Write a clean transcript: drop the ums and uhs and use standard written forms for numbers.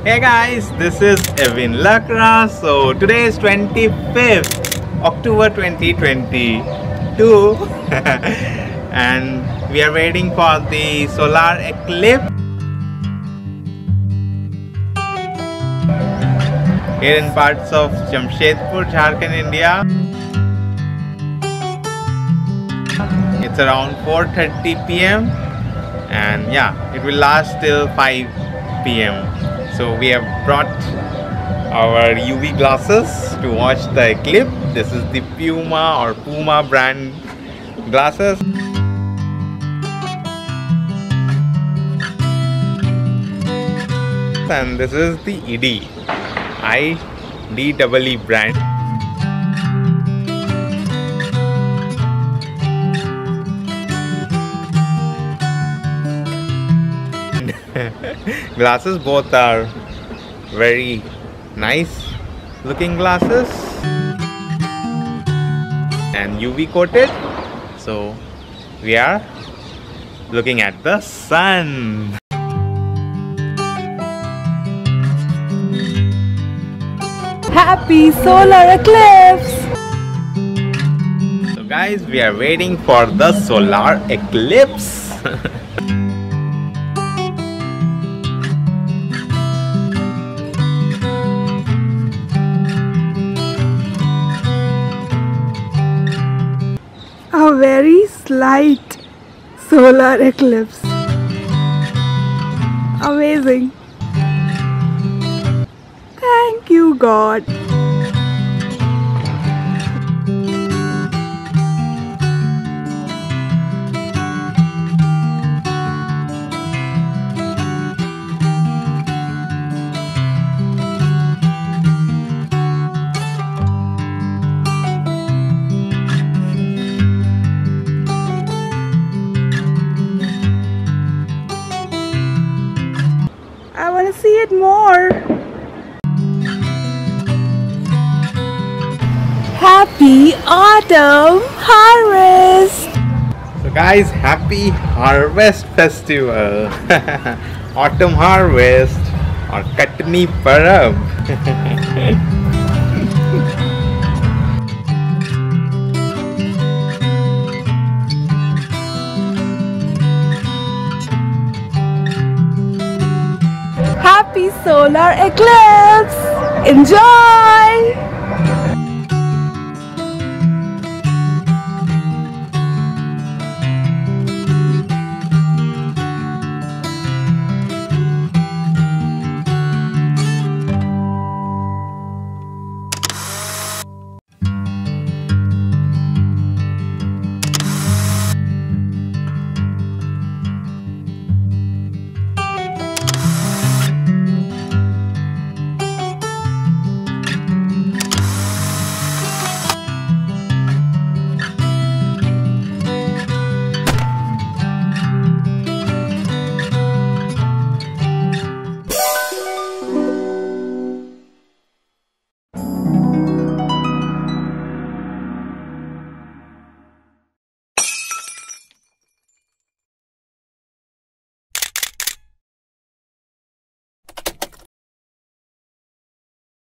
Hey guys, this is Evewin Lakra. So today is 25th October 2022 and we are waiting for the solar eclipse here in parts of Jamshedpur, Jharkhand, India. It's around 4:30 p.m. and yeah, it will last till 5 p.m. So we have brought our UV glasses to watch the eclipse. This is the Puma brand glasses. And this is the IDEE brand. Glasses, both are very nice looking glasses and UV coated. So we are looking at the sun. Happy solar eclipse! So guys, we are waiting for the solar eclipse. A very slight solar eclipse. Amazing. Thank you, God. I want to see it more. Happy autumn harvest! So guys, happy harvest festival. Autumn harvest or Katni Parab. Happy solar eclipse! Enjoy!